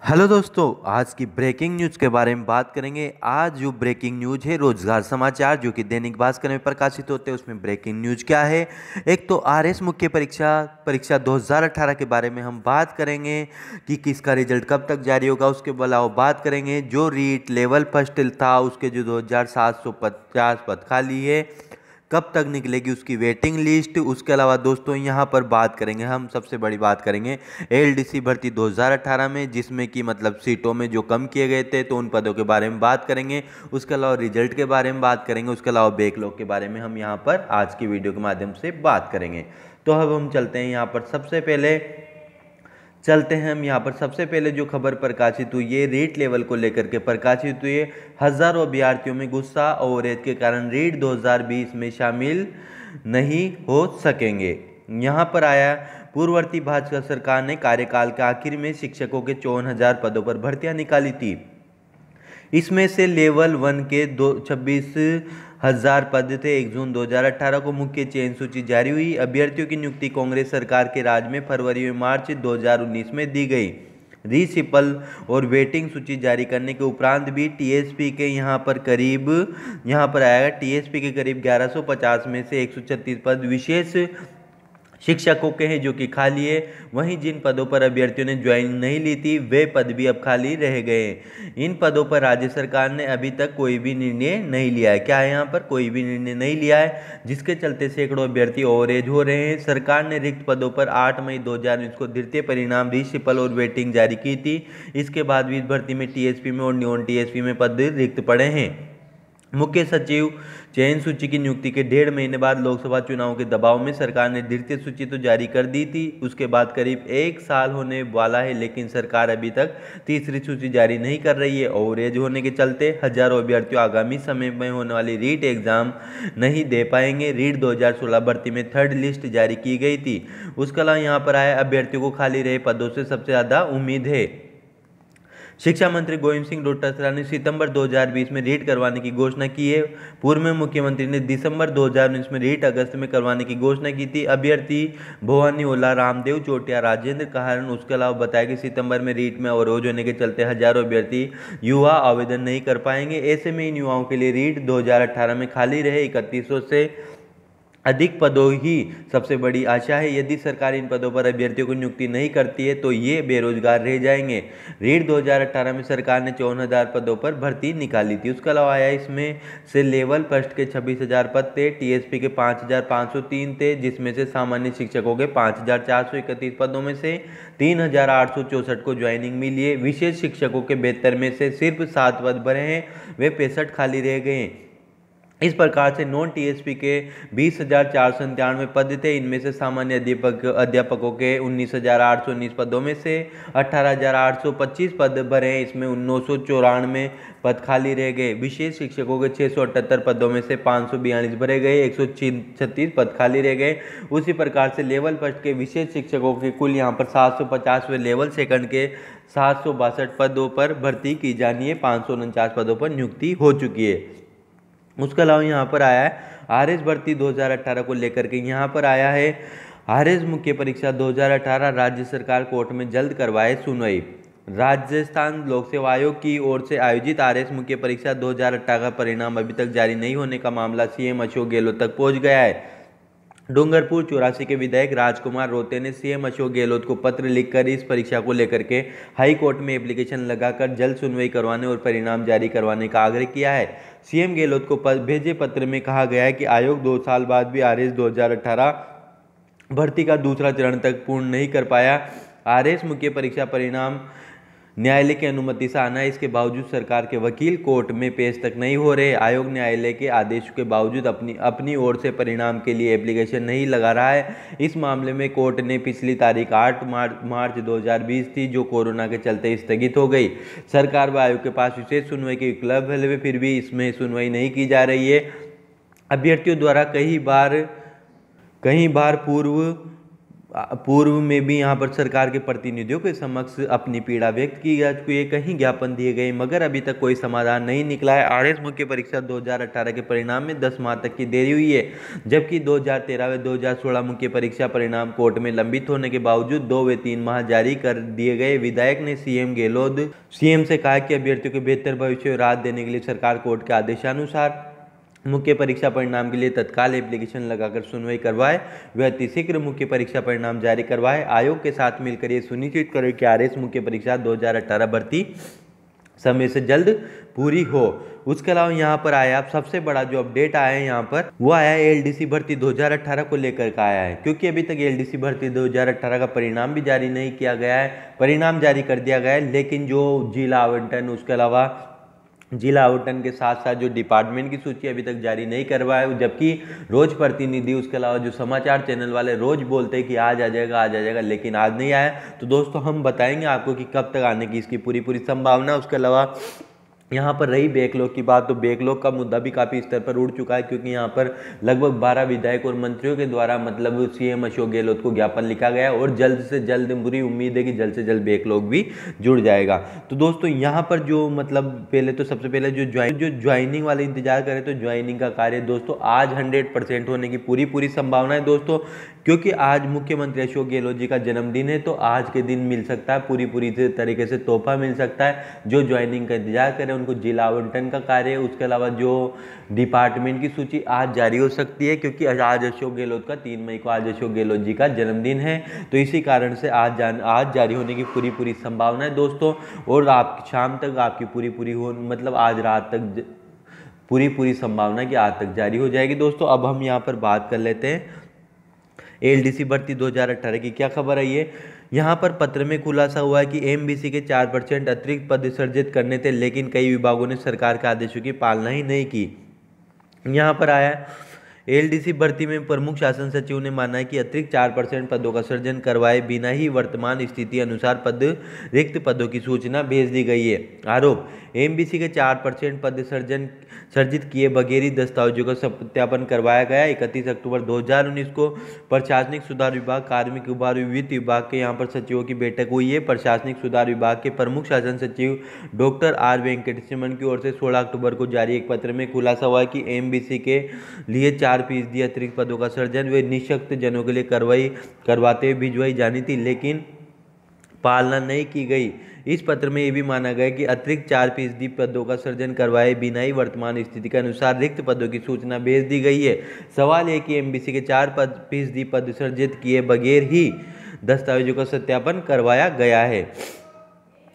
Hello दोस्तों, आज की ब्रेकिंग न्यूज़ के बारे में बात करेंगे। आज जो ब्रेकिंग न्यूज़ है रोजगार समाचार जो कि दैनिक भास्कर में प्रकाशित होते हैं, उसमें ब्रेकिंग न्यूज़ क्या है। एक तो आरएस मुख्य परीक्षा 2018 के बारे में हम बात करेंगे कि किसका रिजल्ट कब तक जारी होगा। उसके अलावा बात करेंगे जो रीट लेवल फर्स्ट था उसके जो 2750 पद खाली है कब तक निकलेगी उसकी वेटिंग लिस्ट। उसके अलावा दोस्तों यहाँ पर बात करेंगे, हम सबसे बड़ी बात करेंगे एलडीसी भर्ती 2018 में, जिसमें कि मतलब सीटों में जो कम किए गए थे तो उन पदों के बारे में बात करेंगे। उसके अलावा रिजल्ट के बारे में बात करेंगे। उसके अलावा बैकलॉग के बारे में हम यहाँ पर आज की वीडियो के माध्यम से बात करेंगे। तो अब हम चलते हैं यहाँ पर हम यहाँ पर सबसे पहले जो खबर प्रकाशित हुई है रीट लेवल को लेकर के प्रकाशित हुई है। हजारों अभ्यर्थियों में गुस्सा और रेत के कारण रीट 2020 में शामिल नहीं हो सकेंगे। यहाँ पर आया पूर्ववर्ती भाजपा सरकार ने कार्यकाल के आखिर में शिक्षकों के 54,000 पदों पर भर्तियां निकाली थी। इसमें से लेवल 1 के 26,000 पद थे। 1 जून 2018 को मुख्य चयन सूची जारी हुई। अभ्यर्थियों की नियुक्ति कांग्रेस सरकार के राज में फरवरी में मार्च 2019 में दी गई। रीसिपल और वेटिंग सूची जारी करने के उपरांत भी टीएसपी के यहाँ पर आएगा टीएसपी के करीब 1150 में से 136 पद विशेष शिक्षकों के हैं जो कि खाली है। वहीं जिन पदों पर अभ्यर्थियों ने ज्वाइनिंग नहीं ली थी वे पद भी अब खाली रह गए। इन पदों पर राज्य सरकार ने अभी तक कोई भी निर्णय नहीं लिया है। क्या है, यहाँ पर कोई भी निर्णय नहीं लिया है, जिसके चलते सैकड़ों अभ्यर्थी ओवरेज हो रहे हैं। सरकार ने रिक्त पदों पर 8 मई 2019 को द्वितीय परिणाम रीशिपल और वेटिंग जारी की थी। इसके बाद भी इस भर्ती में टीएसपी में और नॉन टीएसपी में पद रिक्त पड़े हैं। मुख्य सचिव चयन सूची की नियुक्ति के 1.5 महीने बाद लोकसभा चुनाव के दबाव में सरकार ने द्वितीय सूची तो जारी कर दी थी। उसके बाद करीब 1 साल होने वाला है, लेकिन सरकार अभी तक तीसरी सूची जारी नहीं कर रही है। ओवरेज होने के चलते हजारों अभ्यर्थियों आगामी समय में होने वाली रीट एग्जाम नहीं दे पाएंगे। रीट 2016 भर्ती में 3rd लिस्ट जारी की गई थी। उसके अलावा यहाँ पर आया अभ्यर्थियों को खाली रहे पदों से सबसे ज्यादा उम्मीद है। शिक्षा मंत्री गोविंद सिंह डोटासरा ने सितंबर 2020 में रीट करवाने की घोषणा की है। पूर्व में मुख्यमंत्री ने दिसंबर 2019 में रीट अगस्त में करवाने की घोषणा की थी। अभ्यर्थी भवानी ओला, रामदेव चोटिया, राजेंद्र कहारन उसके अलावा बताया कि सितंबर में रीट में अवरोध होने के चलते हजारों अभ्यर्थी युवा आवेदन नहीं कर पाएंगे। ऐसे में इन युवाओं के लिए रीट 2018 में खाली रहे 3100 से अधिक पदों ही सबसे बड़ी आशा है। यदि सरकार इन पदों पर अभ्यर्थियों को नियुक्ति नहीं करती है तो ये बेरोजगार रह जाएंगे। रीट 2018 में सरकार ने 54,000 पदों पर भर्ती निकाली थी। उसके अलावा आया इसमें से लेवल फर्स्ट के 26,000 पद थे, टीएसपी के 5,503 थे, जिसमें से सामान्य शिक्षकों के 5,431 पदों में से 3,864 को ज्वाइनिंग मिली है। विशेष शिक्षकों के 72 में से सिर्फ 7 पद भरे हैं, वे 65 खाली रह गए। इस प्रकार से नॉन टीएसपी के 20,497 पद थे। इनमें से सामान्य अध्यापकों के 19,819 पदों में से 18,825 पद भरे हैं। इसमें 994 पद खाली रह गए। विशेष शिक्षकों के 678 पदों में से 542 भरे गए, 136 पद खाली रह गए। उसी प्रकार से लेवल फर्स्ट के विशेष शिक्षकों के कुल यहाँ पर 750 व लेवल सेकंड के 762 पदों पर भर्ती की जानी है। 549 पदों पर नियुक्ति हो चुकी है। उसके अलावा यहाँ पर आया है आरएस भर्ती 2018 को लेकर के। यहाँ पर आया है आरएस मुख्य परीक्षा 2018 राज्य सरकार कोर्ट में जल्द करवाए सुनवाई। राजस्थान लोक सेवा आयोग की ओर से आयोजित आरएस मुख्य परीक्षा 2018 का परिणाम अभी तक जारी नहीं होने का मामला सीएम अशोक गहलोत तक पहुंच गया है। डूंगरपुर 84 के विधायक राजकुमार रोते ने सीएम अशोक गहलोत को पत्र लिखकर इस परीक्षा को लेकर के हाई कोर्ट में एप्लीकेशन लगाकर जल्द सुनवाई करवाने और परिणाम जारी करवाने का आग्रह किया है। सीएम गहलोत को भेजे पत्र में कहा गया है कि आयोग 2 साल बाद भी आरएस 2018 भर्ती का दूसरा चरण तक पूर्ण नहीं कर पाया। आरएस मुख्य परीक्षा परिणाम न्यायालय की अनुमति से आना है, इसके बावजूद सरकार के वकील कोर्ट में पेश तक नहीं हो रहे। आयोग न्यायालय के आदेश के बावजूद अपनी ओर से परिणाम के लिए एप्लीकेशन नहीं लगा रहा है। इस मामले में कोर्ट ने पिछली तारीख 8 मार्च 2020 थी, जो कोरोना के चलते स्थगित हो गई। सरकार व आयोग के पास विशेष सुनवाई की विकल्प है, फिर भी इसमें सुनवाई नहीं की जा रही है। अभ्यर्थियों द्वारा कई बार पूर्व पूर्व में भी यहाँ पर सरकार के प्रतिनिधियों के समक्ष अपनी पीड़ा व्यक्त की जा चुकी है, कहीं ज्ञापन दिए गए मगर अभी तक कोई समाधान नहीं निकला है। आरएस मुख्य परीक्षा 2018 के परिणाम में 10 माह तक की देरी हुई है, जबकि 2013 व 2016 मुख्य परीक्षा परिणाम कोर्ट में लंबित होने के बावजूद 2 व 3 माह जारी कर दिए गए। विधायक ने सीएम से कहा कि अभ्यर्थियों के बेहतर भविष्य को राहत देने के लिए सरकार कोर्ट के आदेशानुसार मुख्य परीक्षा परिणाम के लिए तत्काल एप्लीकेशन लगाकर सुनवाई करवाए व अतिशीघ्र मुख्य परीक्षा परिणाम जारी करवाए। आयोग के साथ मिलकर ये सुनिश्चित करें कि आरएस मुख्य परीक्षा 2018 भर्ती समय से जल्द पूरी हो। उसके अलावा यहाँ पर आया अब सबसे बड़ा जो अपडेट आया है यहाँ पर वो आया है एलडीसी भर्ती 2018 को लेकर का आया है, क्योंकि अभी तक एलडीसी भर्ती 2018 का परिणाम भी जारी नहीं किया गया है। परिणाम जारी कर दिया गया है, लेकिन जो जिला आवंटन, उसके अलावा जिला आवंटन के साथ साथ जो डिपार्टमेंट की सूची अभी तक जारी नहीं करवाया, जबकि रोज प्रतिनिधि, उसके अलावा जो समाचार चैनल वाले रोज बोलते हैं कि आज आ जाएगा, लेकिन आज नहीं आया। तो दोस्तों हम बताएंगे आपको कि कब तक आने की इसकी पूरी संभावना। उसके अलावा यहाँ पर रही बैकलॉग की बात, तो बैकलॉग का मुद्दा भी काफ़ी स्तर पर उठ चुका है, क्योंकि यहाँ पर लगभग 12 विधायक और मंत्रियों के द्वारा मतलब सीएम अशोक गहलोत को ज्ञापन लिखा गया है और जल्द से जल्द बुरी उम्मीद है कि जल्द से जल्द बैकलॉग भी जुड़ जाएगा। तो दोस्तों यहाँ पर जो मतलब पहले तो सबसे पहले जो ज्वाइनिंग वाले इंतजार करें, तो ज्वाइनिंग का कार्य दोस्तों आज 100% होने की पूरी संभावना है दोस्तों, क्योंकि आज मुख्यमंत्री अशोक गहलोत जी का जन्मदिन है। तो आज के दिन मिल सकता है पूरी तरीके से तोहफा मिल सकता है। जो ज्वाइनिंग का इंतजार करें उनको जिला आवंटन का कार्य, उसके अलावा जो डिपार्टमेंट की सूची आज जारी हो सकती है, क्योंकि आज अशोक गहलोत का 3 मई को आज अशोक गहलोत जी का जन्मदिन है। तो इसी कारण से आज जारी होने की पूरी संभावना है दोस्तों। और आप शाम तक आपकी पूरी हो मतलब आज रात तक पूरी संभावना कि आज तक जारी हो जाएगी दोस्तों। अब हम यहाँ पर बात कर लेते हैं एलडीसी भर्ती 2018 की क्या खबर आई है। यहाँ पर पत्र में खुलासा हुआ है कि एमबीसी के 4% अतिरिक्त पद सृजित करने थे, लेकिन कई विभागों ने सरकार के आदेशों की पालना ही नहीं की। यहाँ पर आया एलडीसी भर्ती में प्रमुख शासन सचिव ने माना है कि अतिरिक्त 4% पदों का सृजन करवाए बिना ही वर्तमान स्थिति अनुसार रिक्त पदों की सूचना भेज दी गई है। आरोप एमबीसी के 4% पद सर्जित किए बगैर ही दस्तावेजों का सत्यापन करवाया गया। 31 अक्टूबर 2019 को प्रशासनिक सुधार विभाग, कार्मिक विभाग, वित्त विभाग के यहाँ पर सचिवों की बैठक हुई है। प्रशासनिक सुधार विभाग के प्रमुख शासन सचिव डॉक्टर आर वेंकटेश्वरन की ओर से 16 अक्टूबर को जारी एक पत्र में खुलासा हुआ कि एमबीसी के लिए 4% अतिरिक्त पदों का सृजन वे निःशक्त जनों के लिए करवाते हुए भिजवाई जानी थी, लेकिन पालना नहीं की गई। इस पत्र में यह भी माना गया कि अतिरिक्त 4% पदों का सृजन करवाए बिना ही वर्तमान स्थिति के अनुसार रिक्त पदों की सूचना भेज दी गई है। सवाल है कि एमबीसी के 4% पद सृजित किए बगैर ही दस्तावेजों का सत्यापन करवाया गया है।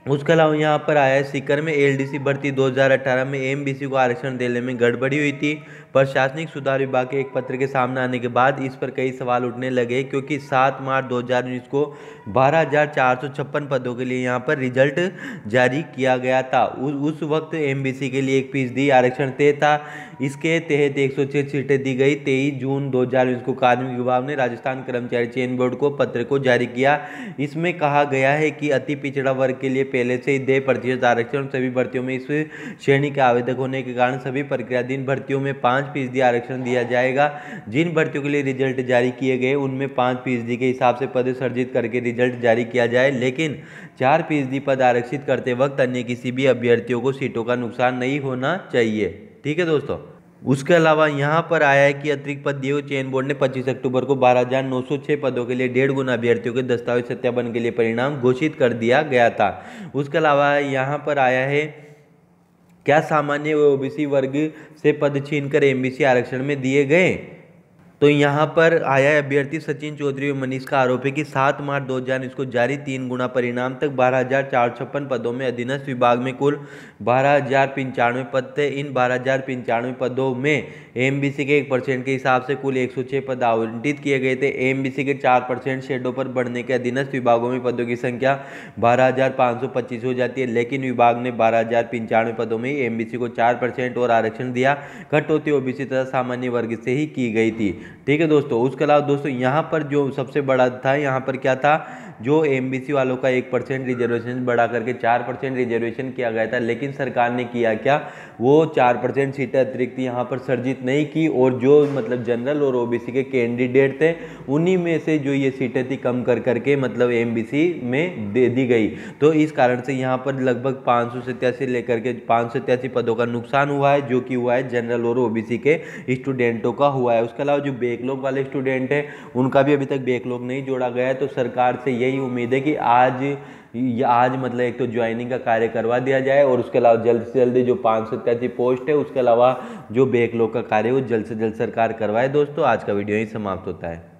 उसके अलावा यहाँ पर आया है सीकर में एलडीसी भर्ती 2018 में एमबीसी को आरक्षण देने में गड़बड़ी हुई थी। प्रशासनिक सुधार विभाग के एक पत्र के सामने आने के बाद इस पर कई सवाल उठने लगे, क्योंकि 7 मार्च 2019 को 12,456 पदों के लिए यहाँ पर रिजल्ट जारी किया गया था। उस वक्त एमबीसी के लिए 1% आरक्षण तय था। इसके तहत 106 सीटें दी गई। 23 जून 2019 को कार्मिक विभाग ने राजस्थान कर्मचारी चयन बोर्ड को पत्र को जारी किया। इसमें कहा गया है कि अति पिछड़ा वर्ग के लिए पहले से ही 10% आरक्षण, सभी भर्तियों में इस श्रेणी के आवेदक होने के कारण सभी प्रक्रियाधीन भर्तियों में 5% आरक्षण दिया जाएगा। जिन भर्तियों के लिए रिजल्ट जारी किए गए उनमें 5% के हिसाब से पद सर्जित करके रिजल्ट जारी किया जाए, लेकिन 4% पद आरक्षित करते वक्त अन्य किसी भी अभ्यर्थियों को सीटों का नुकसान नहीं होना चाहिए। ठीक है दोस्तों। उसके अलावा यहाँ पर आया है कि अतिरिक्त पद दिए चयन बोर्ड ने 25 अक्टूबर को 12,906 पदों के लिए 1.5 गुना अभ्यर्थियों के दस्तावेज सत्यापन के लिए परिणाम घोषित कर दिया गया था। उसके अलावा यहाँ पर आया है क्या सामान्य व ओबीसी वर्ग से पद छीनकर एमबीसी आरक्षण में दिए गए। तो यहाँ पर आया अभ्यर्थी सचिन चौधरी और मनीष का आरोप है कि 7 मार्च 2019 को जारी 3 गुना परिणाम तक 12,456 पदों में अधीनस्थ विभाग में कुल 12,095 पद थे। इन 12,095 पदों में एमबीसी के 1% के हिसाब से कुल 106 पद आवंटित किए गए थे। एमबीसी के 4% शेडों पर बढ़ने के अधीनस्थ विभागों में पदों की संख्या 12,525 हो जाती है, लेकिन विभाग ने 12,095 पदों में एमबीसी को 4% और आरक्षण दिया। कटौती ओबीसी तथा सामान्य वर्ग से ही की गई थी। ठीक है दोस्तों। उसके अलावा दोस्तों यहाँ पर जो सबसे बड़ा था, यहाँ पर क्या था, जो एमबीसी वालों का 1% रिजर्वेशन बढ़ा करके 4% रिजर्वेशन किया गया था, लेकिन सरकार ने किया क्या, वो 4% सीटें अतिरिक्त यहाँ पर सर्जित नहीं की, और जो मतलब जनरल और ओबीसी के कैंडिडेट थे उन्हीं में से जो ये सीटें थी कम कर करके मतलब एमबीसी में दे दी गई। तो इस कारण से यहाँ पर लगभग 587 लेकर के 587 पदों का नुकसान हुआ है, जो कि हुआ है जनरल और ओबीसी के स्टूडेंटों का हुआ है। उसके अलावा जो बैकलॉग वाले स्टूडेंट हैं उनका भी अभी तक बैकलॉग नहीं जोड़ा गया है। तो सरकार से यही उम्मीद है कि आज मतलब एक तो ज्वाइनिंग का कार्य करवा दिया जाए, और उसके अलावा जल्द से जल्द जो 587 पोस्ट है उसके अलावा जो बैकलॉग का कार्य है वो जल्द से जल्द सरकार करवाए। दोस्तों आज का वीडियो यही समाप्त होता है।